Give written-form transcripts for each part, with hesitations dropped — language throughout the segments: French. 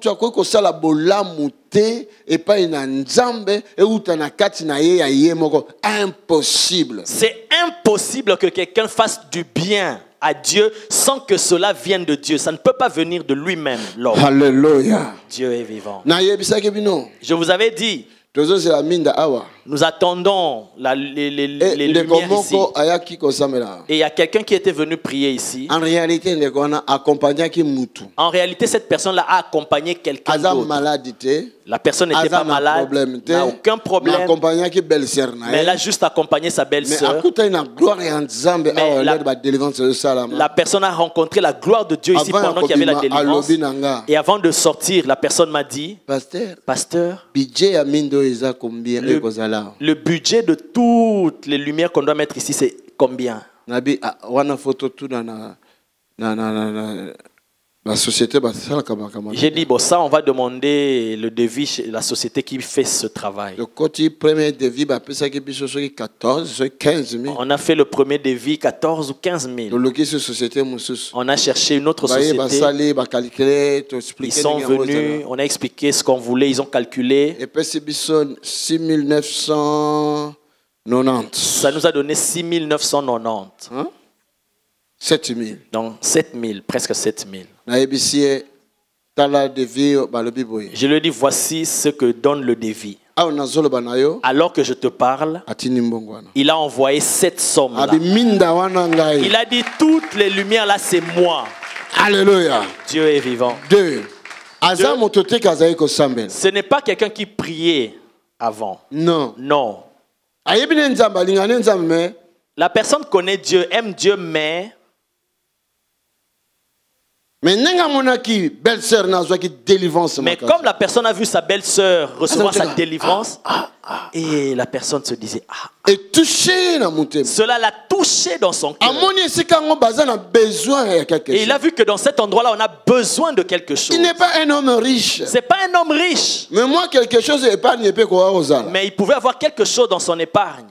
mutu akoki kosala bolamu te epai na nzambe euta na kati na ye ya ye moko. Impossible. C'est impossible que quelqu'un fasse du bien à Dieu sans que cela vienne de Dieu. Ça ne peut pas venir de lui-même, l'homme. Alléluia. Dieu est vivant. Na yebisaki bino. Je vous avais dit, Tozo c'est la minda awa. nous attendons les lumières ici. Ayaki kosamela. Et il y a quelqu'un qui était venu prier ici. En réalité, ndeko wana accompagnaki mutu. En réalité, cette personne-là a accompagné quelqu'un d'autre. Malade te. La personne n'était pas malade, n'a aucun problème. Mais elle a juste accompagné sa belle-sœur. La personne a rencontré la gloire de Dieu ici pendant qu'il y avait la délivrance. Et avant de sortir, la personne m'a dit, Pasteur, le budget de toutes les lumières qu'on doit mettre ici, c'est combien? La société, j'ai dit, bon, ça, on va demander le devis chez la société qui fait ce travail. Le premier devis, 14, 15 000. On a fait le premier devis, 14 ou 15 000. On a cherché une autre société. Ils sont venus, on a expliqué ce qu'on voulait, ils ont calculé. Et puis, c'est 6 990. Ça nous a donné 6 990. Hein? 7 000. Donc 7 000, presque 7 000. Je lui ai dit, voici ce que donne le devis. Alors que je te parle, il a envoyé cette somme-là. Il a dit, toutes les lumières là, c'est moi. Alléluia. Dieu est vivant. Ce n'est pas quelqu'un qui priait avant. Non. Non. La personne connaît Dieu, aime Dieu, mais comme la personne a vu sa belle-sœur recevoir sa délivrance, et la personne se disait, cela l'a touché dans son cœur. Et il a vu que dans cet endroit-là, on a besoin de quelque chose. Il n'est pas un homme riche. C'est pas un homme riche. Mais moi, quelque chose épargne. Mais il pouvait avoir quelque chose dans son épargne.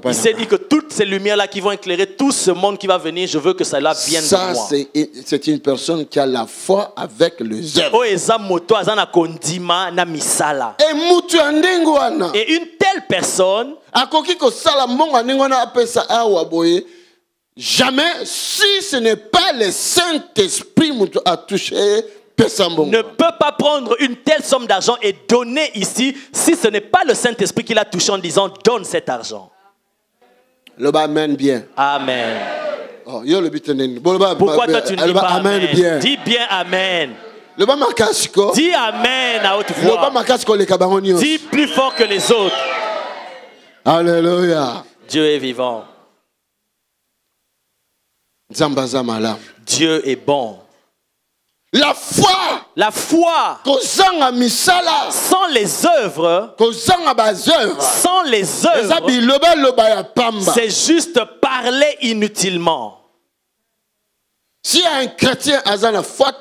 Il s'est dit que toutes ces lumières-là qui vont éclairer tout ce monde qui va venir, je veux que cela vienne de moi. Ça, c'est une personne qui a la foi avec les œuvres. Et une telle personne, jamais, si ce n'est pas le Saint-Esprit qui a touché, ne peut pas prendre une telle somme d'argent et donner ici si ce n'est pas le Saint-Esprit qui l'a touché en disant donne cet argent. Le amen bien. Amen. Oh, pourquoi toi tu ne dis pas amen? Bien. Dis bien amen. Dis amen à haute voix. Dis plus fort que les autres. Alléluia. Dieu est vivant. Dieu est bon. La foi sans les œuvres, c'est juste parler inutilement. Si un chrétien a la foi,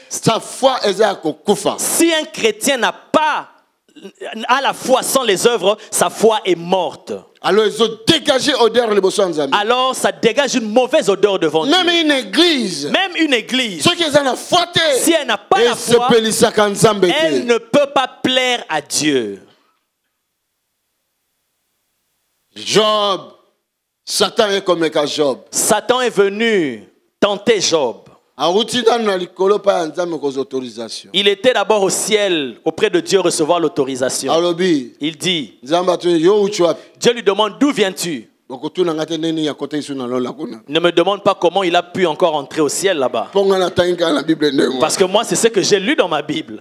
sa foi est à kufa. Si un chrétien n'a pas à la foi sans les œuvres, sa foi est morte. Alors ils ont dégagé odeur le boson. Alors ça dégage une mauvaise odeur devant Dieu. Même une église. Ceux qui ont la foi, si elle n'a pas la foi, elle ne peut pas plaire à Dieu. Job, Satan est comme Job. Satan est venu tenter Job. Il était d'abord au ciel auprès de Dieu recevoir l'autorisation. Il dit, Dieu lui demande d'où viens-tu? Ne me demande pas comment il a pu encore entrer au ciel là-bas. Parce que moi c'est ce que j'ai lu dans ma Bible.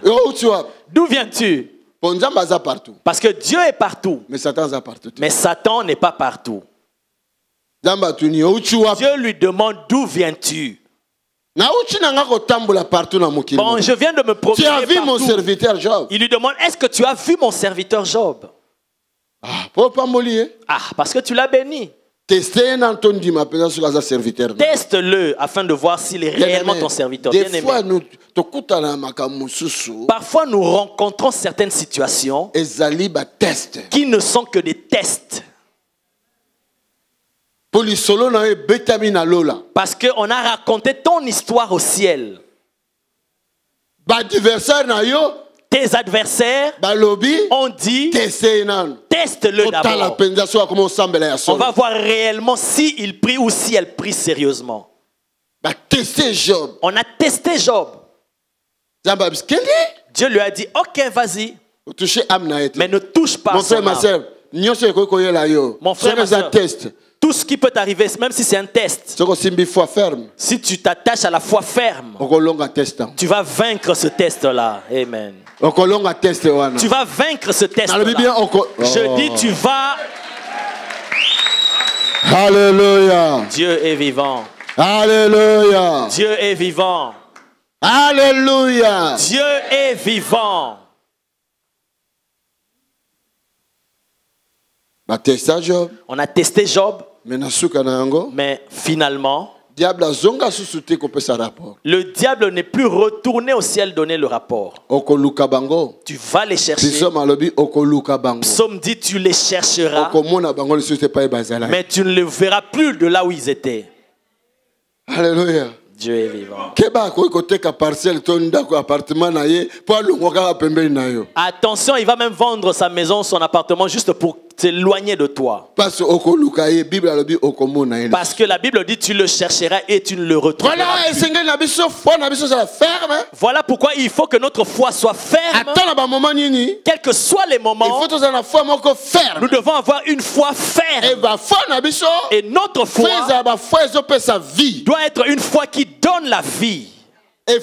D'où viens-tu? Parce que Dieu est partout. Mais Satan n'est pas partout. Dieu lui demande d'où viens-tu? Bon, je viens de me promener. Tu as vu mon serviteur Job? Il lui demande, est-ce que tu as vu mon serviteur Job? Parce que tu l'as béni. Teste-le afin de voir s'il est réellement ton serviteur. Parfois nous rencontrons certaines situations qui ne sont que des tests. Parce qu'on a raconté ton histoire au ciel. Tes adversaires ont dit, teste-le d'abord. On va voir réellement s'il prie ou si elle prie sérieusement. On a testé Job. Dieu lui a dit, ok, vas-y. Mais ne touche pas mon frère, ma soeur. Mon frère, ma soeur, tout ce qui peut t'arriver, même si c'est un test, si tu t'attaches à la foi ferme, tu vas vaincre ce test-là. Amen. Tu vas vaincre ce test-là. Je dis, tu vas... Alléluia. Dieu est vivant. Alléluia. Dieu est vivant. Alléluia. Dieu est vivant. On a testé Job. Mais finalement, le diable n'est plus retourné au ciel donner le rapport. Tu vas les chercher. Psaume dit, tu les chercheras, mais tu ne les verras plus de là où ils étaient. Alléluia. Dieu est vivant. Attention, il va même vendre sa maison, son appartement, juste pour s'éloigner de toi. Parce que la Bible dit, tu le chercheras et tu ne le retrouveras plus. Voilà pourquoi il faut que notre foi soit ferme. Quels que soient les moments, nous devons avoir une foi ferme. Et notre foi doit être une foi qui donne la vie. Et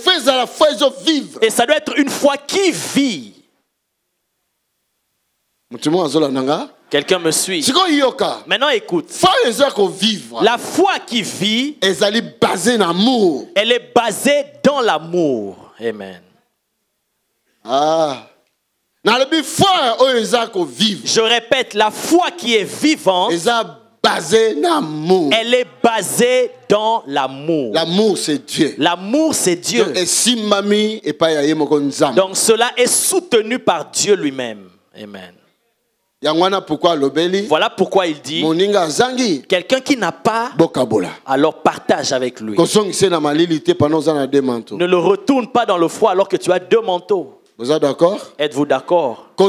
ça doit être une foi qui vit. Quelqu'un me suit? Maintenant écoute. La foi qui vit, elle est basée dans l'amour. Amen. Je répète, la foi qui est vivante, elle est basée dans l'amour. L'amour, c'est Dieu. L'amour, c'est Dieu. Donc cela est soutenu par Dieu lui-même. Amen. Voilà pourquoi il dit, quelqu'un qui n'a pas, alors partage avec lui. Ne le retourne pas dans le froid alors que tu as deux manteaux. Vous êtes d'accord? Êtes-vous d'accord? Ne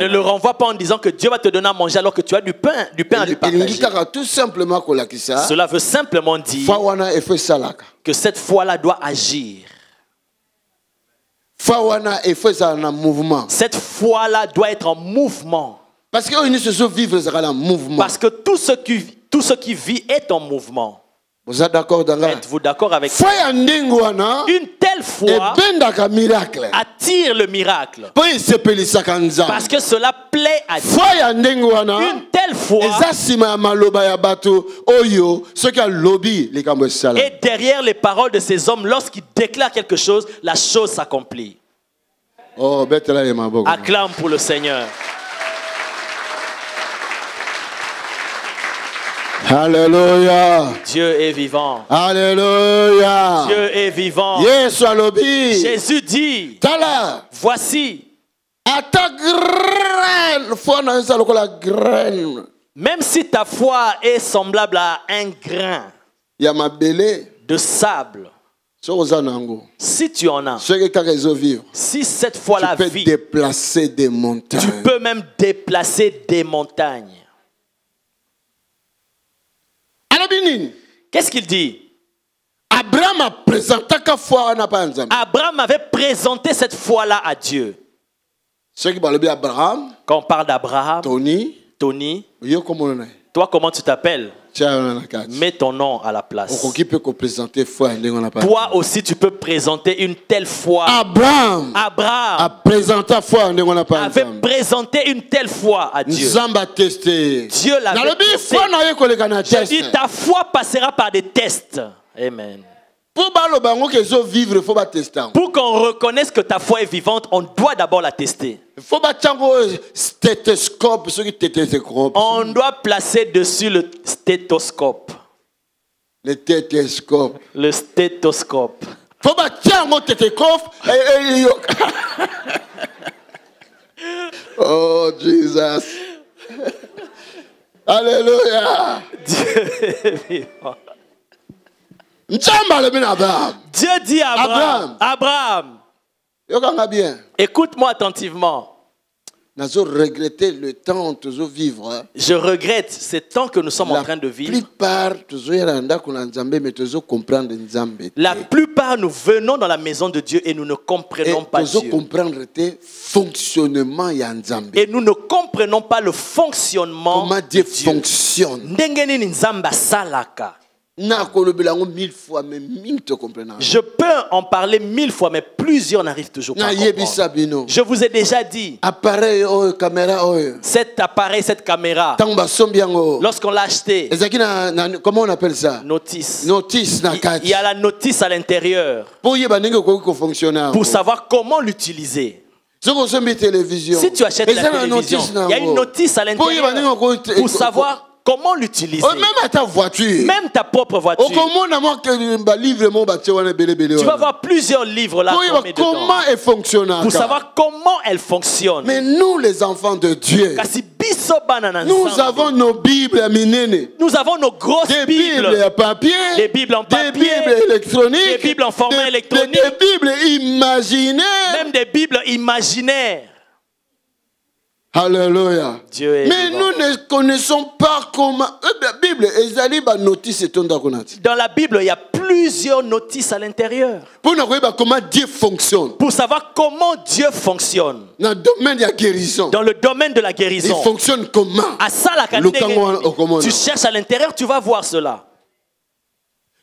le renvoie pas en disant que Dieu va te donner à manger alors que tu as du pain à lui partager. Cela veut simplement dire que cette foi-là doit agir. Cette foi-là doit être en mouvement. Parce que tout ce qui vit est en mouvement. Vous êtes d'accord? Êtes-vous d'accord avec ça? Une telle foi attire le miracle. Parce que cela plaît à Dieu. Une telle foi et derrière les paroles de ces hommes, lorsqu'ils déclarent quelque chose, la chose s'accomplit. Acclame pour le Seigneur. Alléluia. Dieu est vivant. Alléluia. Dieu est vivant. Jésus dit, voici. Même si ta foi est semblable à un grain de sable, si tu en as, si cette foi-là vit, tu peux même déplacer des montagnes. Qu'est-ce qu'il dit? Abraham avait présenté cette foi-là à Dieu. Quand on parle d'Abraham, Tony, toi comment tu t'appelles? Mets ton nom à la place. Toi aussi tu peux présenter une telle foi. Abraham avait présenté une telle foi à Dieu. Dieu l'avait testé. J'ai dit, ta foi passera par des tests. Amen. Pour qu'on reconnaisse que ta foi est vivante, on doit d'abord la tester. On doit placer dessus le stéthoscope. Le stéthoscope. Oh, Jesus. Alléluia. Dieu est vivant. Dieu dit à Abraham, écoute-moi attentivement. Je regrette ce temps que nous sommes en train de vivre. La plupart, nous venons dans la maison de Dieu et nous ne comprenons pas Dieu. Et nous ne comprenons pas le fonctionnement comment Dieu fonctionne. Je peux en parler 1000 fois, mais plusieurs n'arrivent toujours pas à comprendre. Je vous ai déjà dit, cet appareil, cette caméra, lorsqu'on l'a acheté, comment on appelle ça? Notice. Il y a la notice à l'intérieur pour savoir comment l'utiliser. Si tu achètes la télévision, il y a une notice à l'intérieur pour savoir comment l'utiliser. Même ta voiture. Même ta propre voiture. Tu vas voir plusieurs livres là. Comment elle fonctionne. Pour savoir comment elle fonctionne. Mais nous, les enfants de Dieu, nous avons nos Bibles à Minene. Nous avons nos grosses Bibles. Bibles à papier. Des Bibles en papier. Des Bibles électroniques. Des Bibles en format électronique. Des Bibles imaginaires. Même des Bibles imaginaires. Alléluia. Mais nous ne connaissons pas comment. Dans la Bible, il y a plusieurs notices à l'intérieur. Pour savoir comment Dieu fonctionne. Pour savoir comment Dieu fonctionne. Dans le domaine de la guérison. Dans le domaine de la guérison. Il fonctionne comment? À ça, tu cherches à l'intérieur, tu vas voir cela.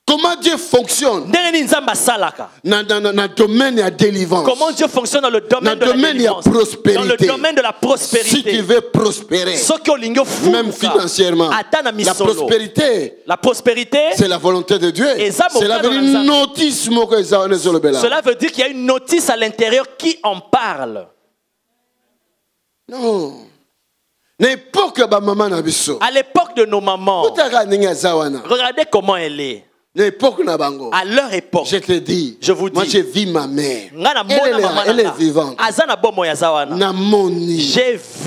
Comment Dieu fonctionne dans le domaine de la délivrance. Comment Dieu fonctionne dans le domaine de la délivrance. Dans le domaine de la prospérité. Si tu veux prospérer, même financièrement, la prospérité, c'est la volonté de Dieu. Cela veut dire qu'il y a une notice à l'intérieur qui en parle. Non. À l'époque de nos mamans, regardez comment elle est. À leur époque, je te dis, je vous dis, moi j'ai vu ma mère. Elle est vivante.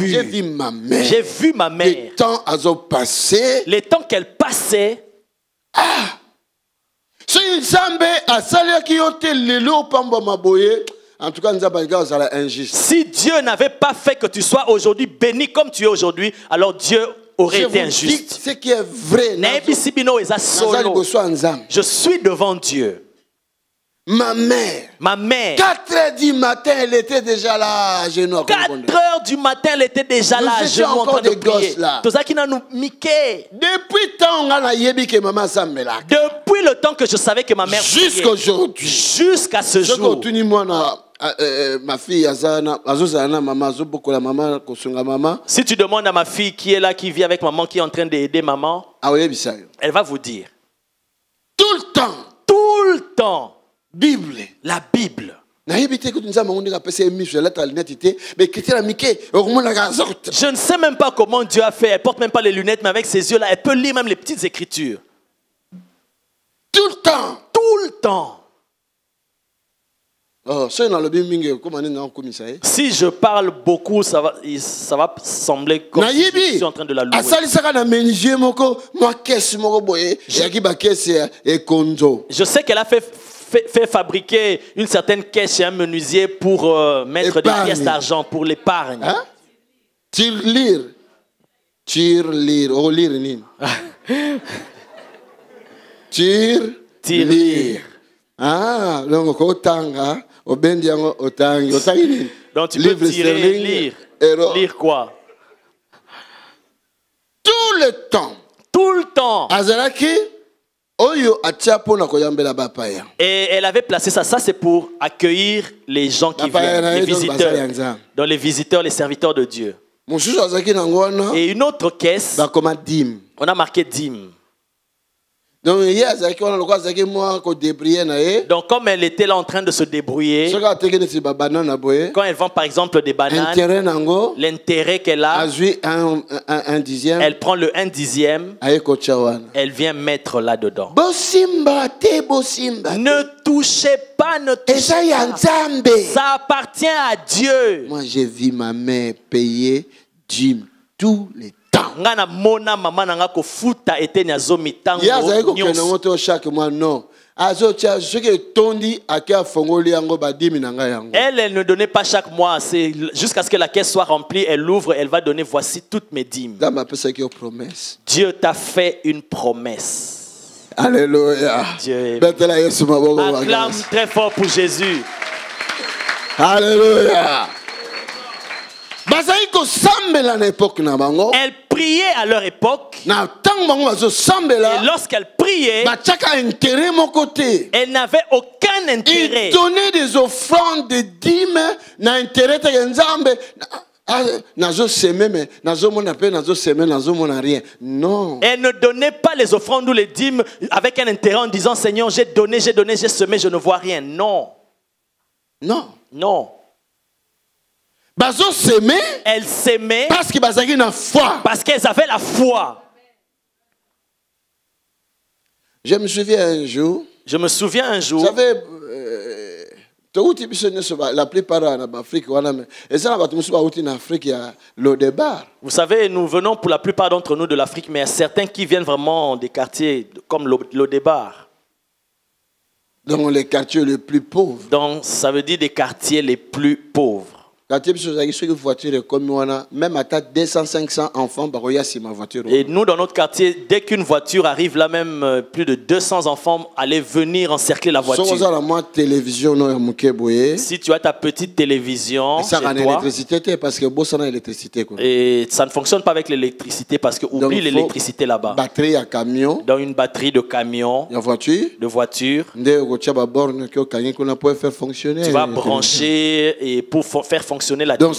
J'ai vu ma mère. J'ai vu ma mère. Les temps passé. Les temps qu'elle passait. En tout cas, si Dieu n'avait pas fait que tu sois aujourd'hui béni comme tu es aujourd'hui, alors Dieu aurait été injuste. Ce qui est vrai, je suis devant Dieu. Ma mère, 4h du matin, elle était déjà là à genoux. 4h du matin, elle était déjà là à genoux en train de prier. Depuis le temps que je savais que ma mère priait. Jusqu'à ce jour. Ma fille, si tu demandes à ma fille qui est là, qui vit avec maman, qui est en train d'aider maman, elle va vous dire. Tout le temps. Bible. La Bible. Je ne sais même pas comment Dieu a fait. Elle porte même pas les lunettes, mais avec ses yeux là, elle peut lire même les petites écritures. Tout le temps. Tout le temps. Si je parle beaucoup, ça va sembler comme si je suis en train de la louer. Je sais qu'elle a fait fabriquer une certaine caisse chez un menuisier pour mettre des pièces d'argent pour l'épargne. Hein? Tirelire. Ah, donc donc tu peux tirer, lire. Lire quoi? Tout le temps. Tout le temps. Et elle avait placé ça. Ça, c'est pour accueillir les gens qui viennent, les visiteurs. Donc les visiteurs, les serviteurs de Dieu. Et une autre caisse, on a marqué dîme. Donc comme elle était là en train de se débrouiller, quand elle vend par exemple des bananes, l'intérêt qu'elle a, elle prend le 1/10, elle vient mettre là-dedans. Ne touchez pas, ne touchez pas. Ça appartient à Dieu. Moi j'ai vu ma mère payer dîme tous les temps. ngana mona mama nanga ko futa eteni azomi tango nyonso chaque mois non. Elle ne donnait pas chaque mois, jusqu'à ce que la caisse soit remplie, elle l'ouvre, elle va donner voici toutes mes dîmes. Dieu t'a fait une promesse. Alléluia. Acclame très fort pour Jésus. Alléluia. Elle priait à leur époque. Et lorsqu'elle priait, elle n'avait aucun intérêt. Ils donnaient des offrandes, des dîmes, n'intérêt non. Elle ne donnait pas les offrandes ou les dîmes avec un intérêt en disant Seigneur, j'ai donné, j'ai semé, je ne vois rien. Non. Non. Non. Elle s'aimait parce qu'elles avaient la foi. Je me souviens un jour. Vous savez, la plupart en Afrique, vous savez, nous venons pour la plupart d'entre nous de l'Afrique, mais il y a certains qui viennent vraiment des quartiers comme Lodebar. Dans les quartiers les plus pauvres. Donc, ça veut dire des quartiers les plus pauvres. Même à 200-500 enfants, ma voiture. Et nous, dans notre quartier, dès qu'une voiture arrive là, même plus de 200 enfants allaient venir encercler la voiture. Si tu as ta petite télévision chez toi, et ça ne fonctionne pas avec l'électricité parce que oublie l'électricité là-bas. Dans une batterie de camion, de voiture, tu vas brancher et pour faire fonctionner la donc,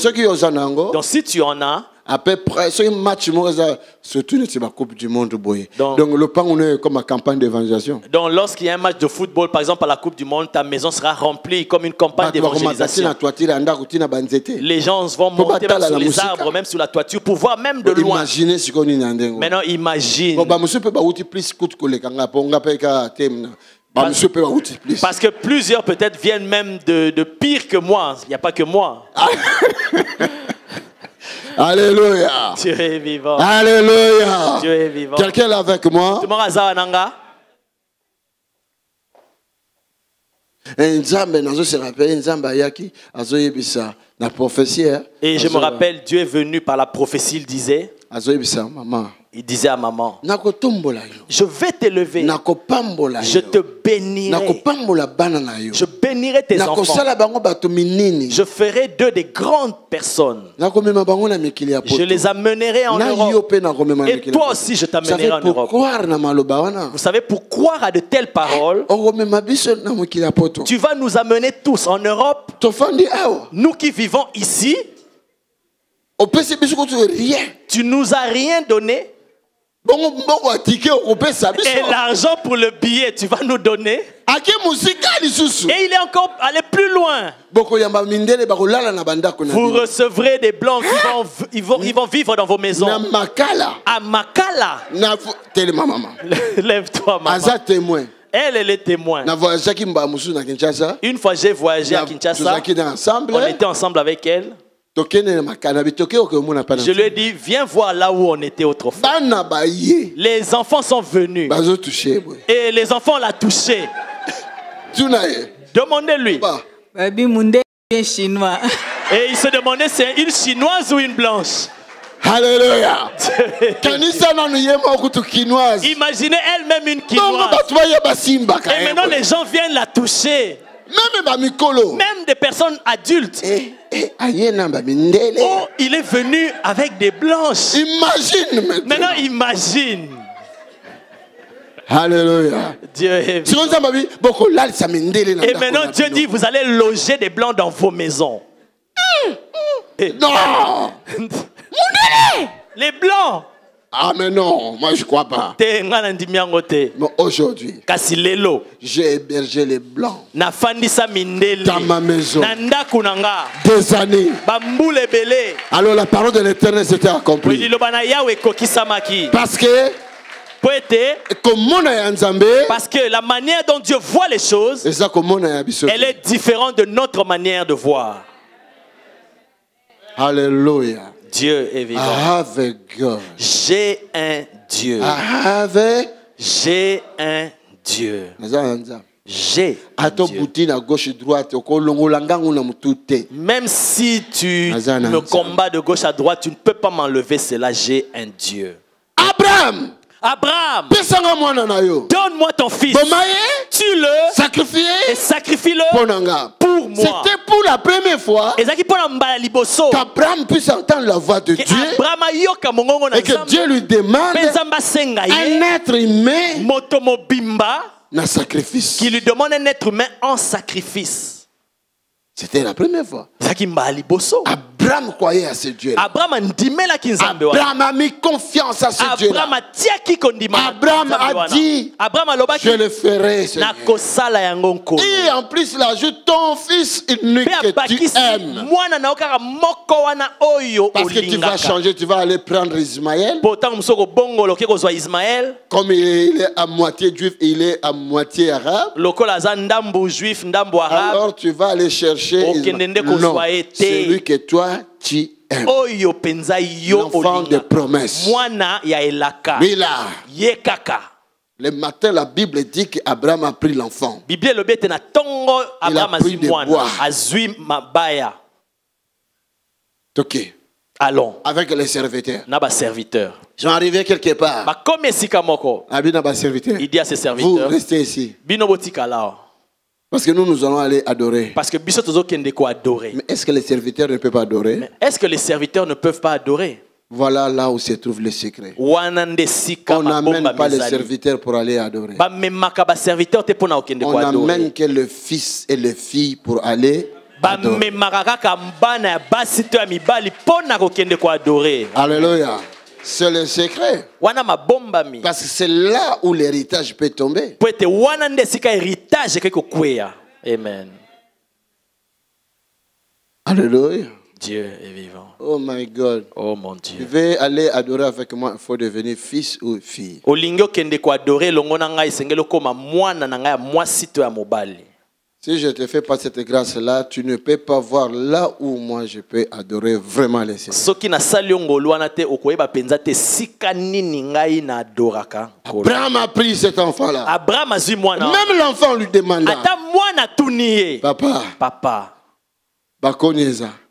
donc si tu en as, à peu près, c'est un match, surtout la Coupe du Monde. Donc le pan, on est comme une campagne d'évangélisation. Donc lorsqu'il y a un match de football, par exemple à la Coupe du Monde, ta maison sera remplie comme une campagne d'évangélisation. Les gens vont monter même sur les arbres, même sur la toiture, pour voir même de loin. Maintenant, imagine. Parce que plusieurs peut-être viennent même de pire que moi. Il n'y a pas que moi. Alléluia. Dieu est vivant. Alléluia. Dieu est vivant. Quelqu'un est avec moi? Et je me rappelle, Dieu est venu par la prophétie, il disait. Il disait à maman, je vais t'élever, je te bénirai, je bénirai tes enfants, je ferai d'eux des grandes personnes, je les amènerai en Europe, et toi aussi je t'amènerai en Europe. Vous savez, pour croire à de telles paroles, tu vas nous amener tous en Europe, nous qui vivons ici. Tu nous as rien donné. Et l'argent pour le billet, tu vas nous donner. Et il est encore allé plus loin. Vous recevrez des blancs qui vont vivre dans vos maisons. À Makala. Lève-toi, maman. Elle est témoin. Une fois j'ai voyagé à Kinshasa, on était ensemble avec elle. Je lui ai dit, viens voir là où on était autrefois. Les enfants sont venus. Et les enfants l'ont touché. Demandez-lui. Et il se demandait, c'est une chinoise ou une blanche? Alléluia. Imaginez elle-même une quinoise. Et maintenant les gens viennent la toucher. Même des personnes adultes. Oh, il est venu avec des blanches. Imagine maintenant. Imagine. Alléluia. Dieu est vivant. Et maintenant Dieu dit, vous allez loger des blancs dans vos maisons. Non. Les blancs. Ah mais non, moi je crois pas. Mais aujourd'hui, j'ai hébergé les blancs dans ma maison des années. Alors la parole de l'Éternel s'était accomplie. Parce que parce que la manière dont Dieu voit les choses, elle est différente de notre manière de voir. Alléluia. Dieu est vivant. I have a God. J'ai un Dieu. I have a... J'ai un Dieu. J'ai un Dieu. Même si tu me combats de gauche à droite, tu ne peux pas m'enlever cela. J'ai un Dieu. Abraham, donne-moi ton fils. Tue-le et sacrifie-le pour moi. C'était pour la première fois qu'Abraham puisse entendre la voix de Dieu et que Dieu lui demande un être humain sacrifice. Qui lui demande un être humain en sacrifice. C'était la première fois. Abraham croyait à ce Dieu. Abraham a mis confiance à ce Dieu. Abraham a dit, je le ferai, Seigneur. Et en plus, il ajoute ton fils unique que tu aimes. Parce que tu vas changer, tu vas aller prendre Ismaël. Comme il est à moitié juif, il est à moitié arabe. Alors tu vas aller chercher celui que toi tu aimes. L'enfant de promesse. Oui, là. Le matin, la Bible dit qu'Abraham a pris l'enfant. Il a pris des bois. Ok. Allons. Avec les serviteurs. Ils sont arrivés quelque part. Il dit à ses serviteurs, vous restez ici. Parce que nous allons aller adorer. Mais est-ce que les serviteurs ne peuvent pas adorer? Voilà là où se trouve le secret. On n'amène pas les serviteurs pour aller adorer. On n'amène que le fils et les filles pour aller adorer. Alléluia. C'est le secret. Parce que c'est là où l'héritage peut tomber. Amen. Alléluia. Dieu est vivant. Oh my God. Oh mon Dieu. Tu veux aller adorer avec moi, il faut devenir fils ou fille. Si je ne te fais pas cette grâce-là, tu ne peux pas voir là où moi je peux adorer vraiment le Seigneur. Abraham a pris cet enfant-là. Même l'enfant lui demanda, Papa,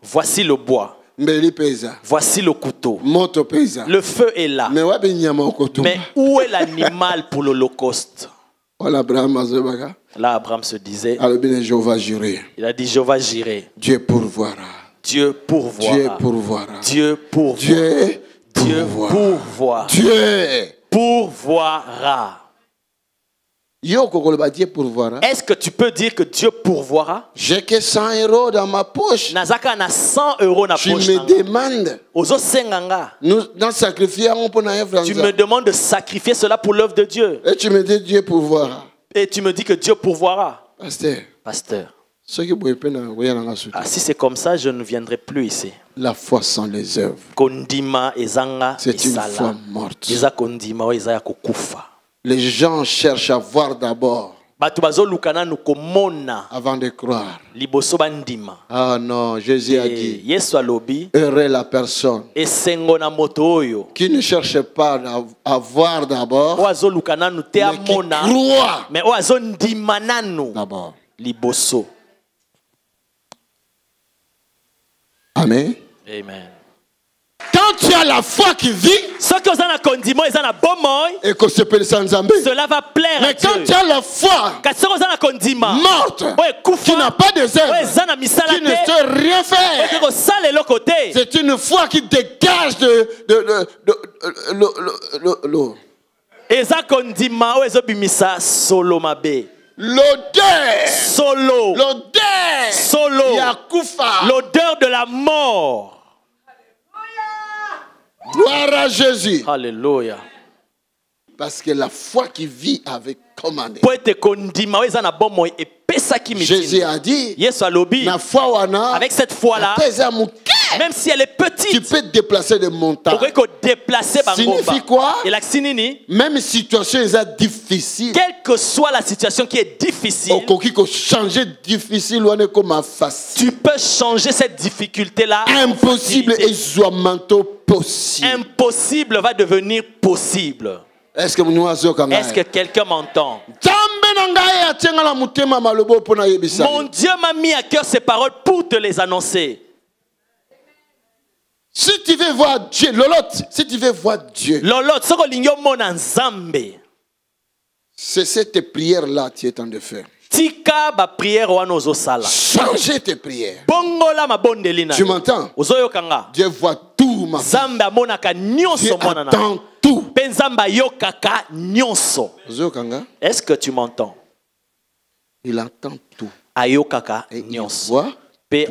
voici le bois. Voici le couteau. Le feu est là. Mais où est l'animal pour l'Holocauste? Là, Abraham se disait, il a dit, Jéhovah j'irai. Dieu pourvoira. Dieu pourvoira. Dieu pourvoira. Dieu pourvoira. Dieu pourvoira. Dieu pourvoira. Est-ce que tu peux dire que Dieu pourvoira? J'ai que 100 € dans ma poche. Tu me demandes. Tu me demandes de sacrifier cela pour l'œuvre de Dieu. Et tu me dis Dieu pourvoira. Et tu me dis que Dieu pourvoira. Pasteur. Si c'est comme ça, je ne viendrai plus ici. La foi sans les œuvres. C'est une foi morte. Les gens cherchent à voir d'abord avant de croire. Ah non, Jésus a dit, heureux la personne qui ne cherche pas à voir d'abord, mais qui croit d'abord. Amen. Amen. Quand tu as la foi qui vit, et que cela va plaire mais à Dieu. quand tu as la foi morte, qui n'a pas de œuvres, qui ne sait rien faire, c'est une foi qui dégage de l'eau. L'odeur de la mort. Gloire à Jésus. Alléluia. Parce que la foi qui vit avec commandé. Jésus a dit, avec cette foi-là, même si elle est petite, tu peux déplacer des montagnes. Signifie quoi? Même situation est difficile. Quelle que soit la situation qui est difficile, tu peux changer cette difficulté-là. Impossible possible. Impossible va devenir possible. Est-ce que quelqu'un m'entend? Mon Dieu m'a mis à cœur ces paroles pour te les annoncer. Si tu veux voir Dieu, si tu veux voir Dieu, c'est cette prière-là que tu es en train de faire. Changer tes prières. Tu m'entends? Dieu voit tout, ma fille. Dieu attend tout. Est-ce que tu m'entends? Il entend tout. Et il voit tout.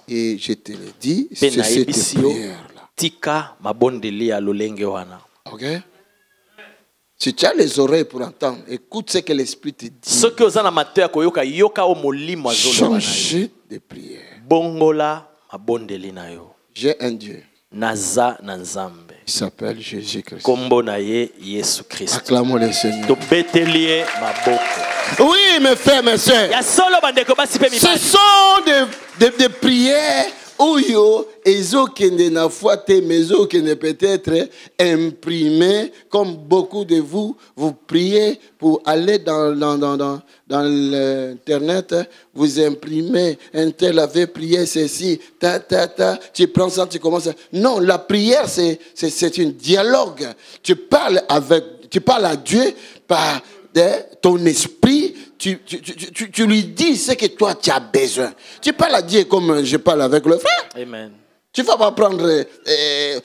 Et je te le dis, c'est cette prière-là. Ok? Si tu as les oreilles pour entendre, écoute ce que l'Esprit te dit. Changer de prière. J'ai un Dieu. Il s'appelle Jésus-Christ. Acclamons le Seigneur. Oui, mes frères, mes soeurs. Ce sont des prières où peut-être imprimé, comme beaucoup de vous, vous priez pour aller dans l'internet, vous imprimez, un tel avait prié ceci, tu prends ça, tu commences. Non, la prière c'est un dialogue. Tu parles à Dieu par ton esprit. Tu lui dis ce que toi tu as besoin. Tu parles à Dieu comme je parle avec le frère. Amen. Tu ne vas pas prendre...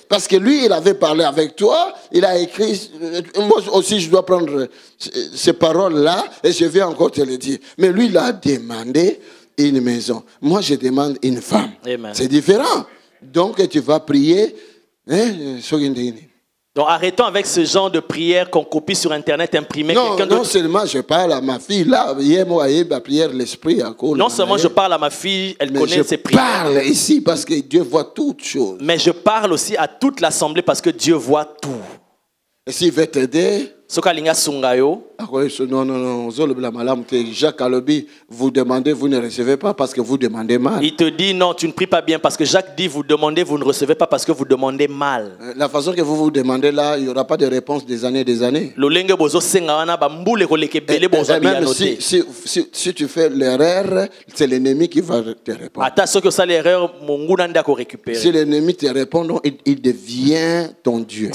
parce que lui, il avait parlé avec toi, il a écrit... moi aussi, je dois prendre ces paroles-là et je vais encore te le dire. Mais lui, il a demandé une maison. Moi, je demande une femme. C'est différent. Donc, tu vas prier... Donc arrêtons avec ce genre de prière qu'on copie sur internet, imprimé. Non seulement je parle à ma fille, là, prière l'esprit. Non seulement je parle à ma fille, elle connaît ses prières. Je parle ici parce que Dieu voit toutes choses. Mais je parle aussi à toute l'assemblée parce que Dieu voit tout. Et s'il veut t'aider, non, Jacques Alobi, vous demandez, vous ne recevez pas parce que vous demandez mal. Il te dit non, tu ne pries pas bien parce que Jacques dit vous demandez, vous ne recevez pas parce que vous demandez mal. La façon que vous demandez là, il n'y aura pas de réponse des années et des années. Même si tu fais l'erreur, c'est l'ennemi qui va te répondre. Si l'ennemi te répond, il devient ton Dieu.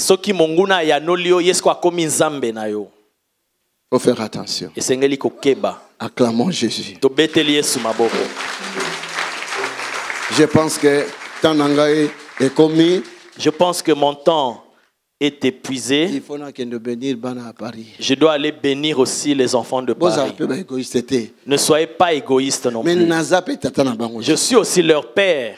Il faut faire attention. Acclamons Jésus. Je pense que Tanangaï est commis. Je pense que mon temps est épuisé. Il faut bénir à Paris. Je dois aller bénir aussi les enfants de Paris. Ne soyez pas égoïstes non plus. Je suis aussi leur père.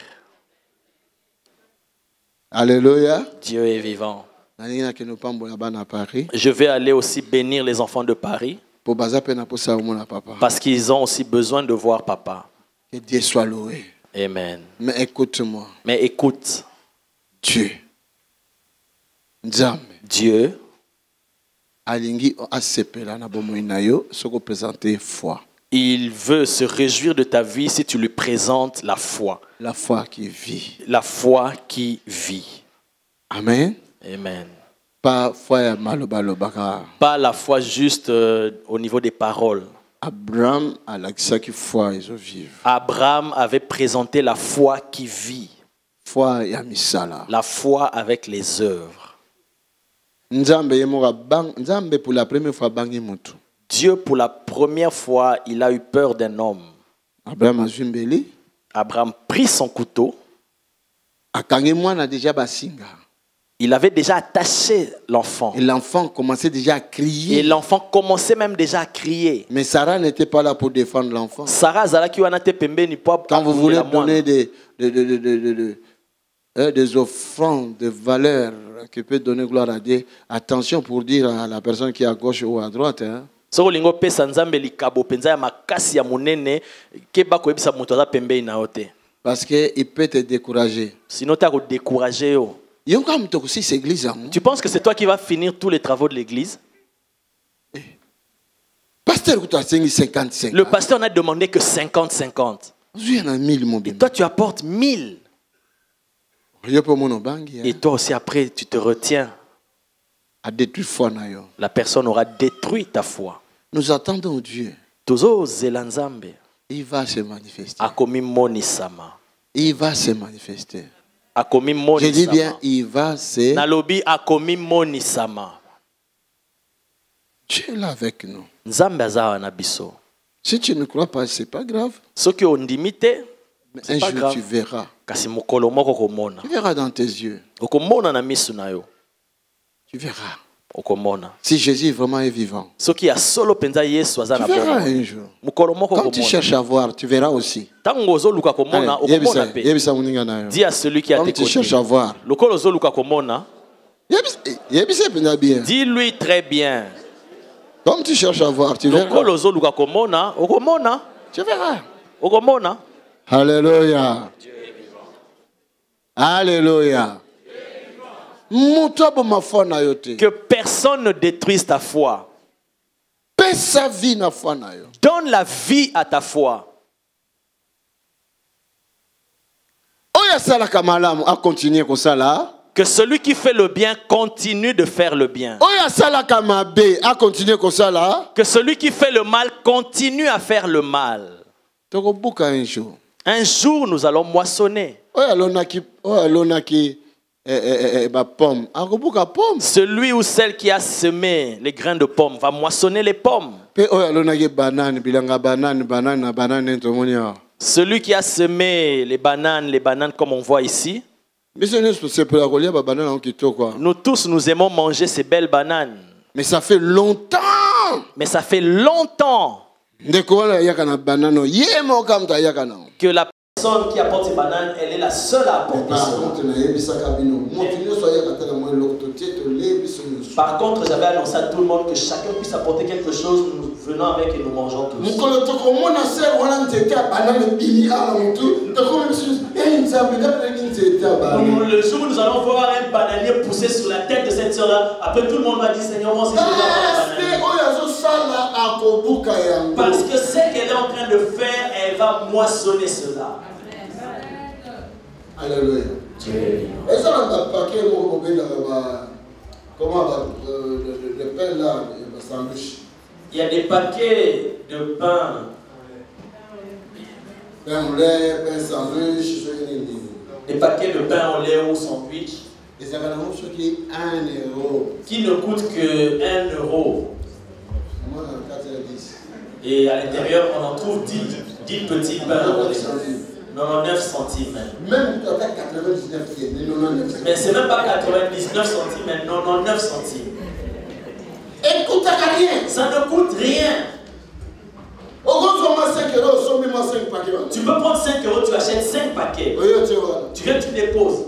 Alléluia. Dieu est vivant. Je vais aller aussi bénir les enfants de Paris parce qu'ils ont aussi besoin de voir papa. Que Dieu soit loué. Amen. Mais écoute-moi. Mais écoute. Dieu il veut se réjouir de ta vie si tu lui présentes la foi. La foi qui vit. La foi qui vit. Amen. Amen. Pas la foi juste au niveau des paroles. Abraham avait présenté la foi qui vit. La foi avec les œuvres. Dieu, pour la première fois, il a eu peur d'un homme. Abraham prit son couteau. Il avait déjà attaché l'enfant. Et l'enfant commençait déjà à crier. Et l'enfant commençait même déjà à crier. Mais Sarah n'était pas là pour défendre l'enfant. Quand vous voulez donner des offrandes de valeur qui peut donner gloire à Dieu, attention pour dire à la personne qui est à gauche ou à droite. Hein. Parce qu'il peut te décourager. Sinon, tu as découragé. Tu penses que c'est toi qui vas finir tous les travaux de l'église? Le pasteur n'a demandé que 50-50. Et toi, tu apportes 1000. Et toi aussi, après, tu te retiens. La personne aura détruit ta foi. Nous attendons Dieu. Il va se manifester. Il va se manifester. Je dis bien, il va se manifester. Dieu est là avec nous. Si tu ne crois pas, ce n'est pas grave. Mais un jour, tu verras. Tu verras dans tes yeux. Tu verras. Si Jésus vraiment est vivant, tu verras un jour. Quand tu cherches à voir, tu verras aussi. Dis à celui qui a tes côtés. Tu cherches à voir. Dis-lui très bien. Comme tu cherches à voir, tu verras. Tu verras. Alléluia. Alléluia. Que personne ne détruise ta foi. Donne la vie à ta foi. Que celui qui fait le bien continue de faire le bien. Que celui qui fait le mal continue à faire le mal. Un jour, nous allons moissonner. Celui ou celle qui a semé les grains de pommes va moissonner les pommes. Celui qui a semé les bananes comme on voit ici. Nous tous, nous aimons manger ces belles bananes. Mais ça fait longtemps. Que la personne qui apporte ces bananes, elle est la seule à apporter cela. Par contre, j'avais annoncé à tout le monde que chacun puisse apporter quelque chose. Nous venons avec et nous mangeons tous. Le jour où nous allons voir un bananier pousser sur la tête de cette soeur-là, après tout le monde va dire Seigneur, moi aussi je veux avoir. Parce que ce qu'elle est en train de faire, elle va moissonner cela. Alléluia. Et ça, on a paquet, comment le pain là, le sandwich. Il y a des paquets de pain. Pain au lait, pain sandwich. Des paquets de pain au lait ou sandwich. Et ça va dans ce qui est 1 euro. Qui ne coûte que 1 euro. Et à l'intérieur, on en trouve 10 petits pains. 99 centimes. Même 99 centimes. Mais c'est même pas 99 centimes, mais 99 centimes. Et coûte rien. Ça ne coûte rien. Tu peux prendre 5 euros, tu achètes 5 paquets. Tu viens, tu déposes.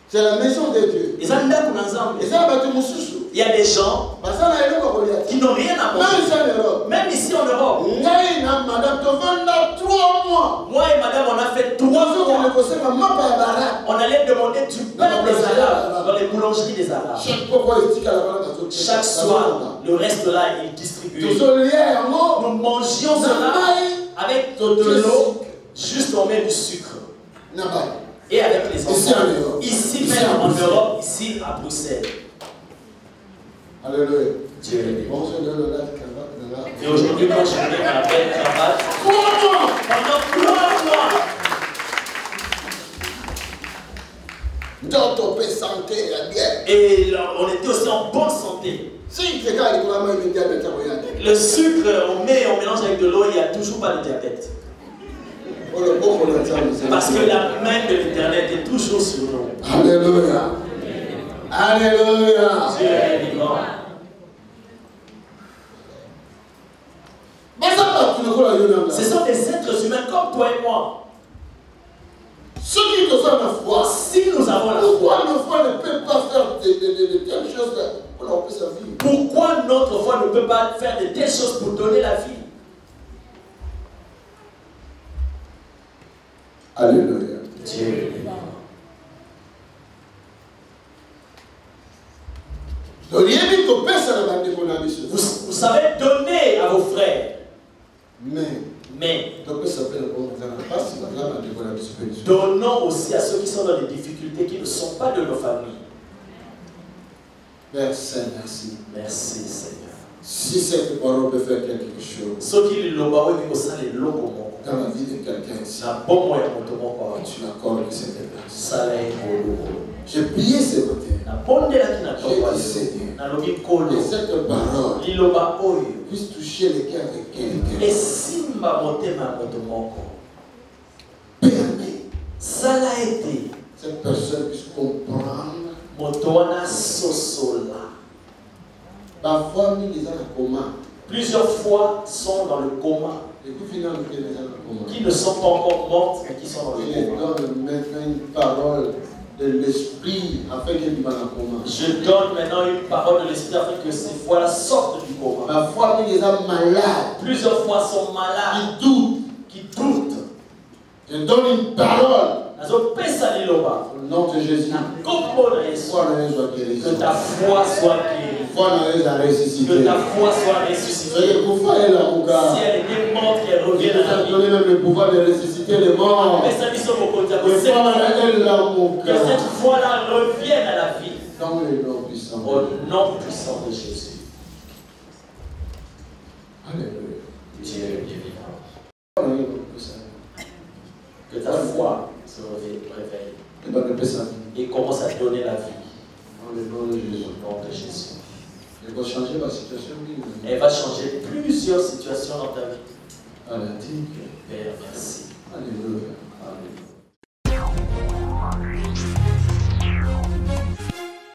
C'est la maison de Dieu. Il y a des gens qui n'ont rien à manger. Même ici en Europe. Moi et madame, on a fait 3 mois. On allait demander du pain des Arabes dans les boulangeries des Arabes. Chaque soir, le reste là, ils distribuaient. Nous mangions cela avec de l'eau, juste on met du sucre. Et avec les enfants. Ici même en Europe, ici à Bruxelles. Alléluia. Dieu est béni. Et aujourd'hui, quand je mets ma belle cravate, pendant 3 mois, et là, on était aussi en bonne santé. Le sucre, on mélange avec de l'eau, il n'y a toujours pas de diabète. Parce que la main de l'Éternel est toujours sur nous. Alléluia. Alléluia. Dieu est vivant. Ce sont des êtres humains comme toi et moi. Ceux qui ont la foi, si nous avons la foi, pourquoi notre foi ne peut pas faire de telles choses pour leur sa vie? Pourquoi notre foi ne peut pas faire de telles choses pour donner la vie? Alléluia. Dieu est vivant. Vous savez donner à vos frères. Mais donnons aussi à ceux qui sont dans les difficultés, qui ne sont pas de nos familles. Père Saint, merci. Merci Seigneur. Si cette parole peut faire quelque chose dans la vie de quelqu'un ici, tu l'accordes cette grâce. J'ai prié ce matin. J'ai dit Seigneur, que cette parole puisse toucher les cœurs de quelqu'un. Permets cette personne puisse comprendre. Parfois, plusieurs fois sont dans le coma. Qui ne sont pas encore morts, mais qui sont dans le coma. Une parole de l'esprit afin qu'ils viennent en coma. Je donne maintenant une parole de l'esprit afin que ces fois-là sortent du coma. Parfois, ils sont malades. Plusieurs fois sont malades. Qui doutent. Je donne une parole. Au nom de Jésus. Que ta foi soit guérie. Que ta foi soit ressuscitée. Si elle était morte, qu'elle revienne à la vie. Donné même le pouvoir de ressusciter les morts. Que cette foi-là revienne à la vie. Dans le nom puissant. Au nom puissant de Jésus. Alléluia. Dieu est vivant. Que ta foi se réveille et commence à donner la vie. Dans le nom de Jésus. Au nom de Jésus. Elle va changer la situation. Elle va changer plusieurs situations dans ta vie. Alléluia. Père, merci. Alléluia. Alléluia.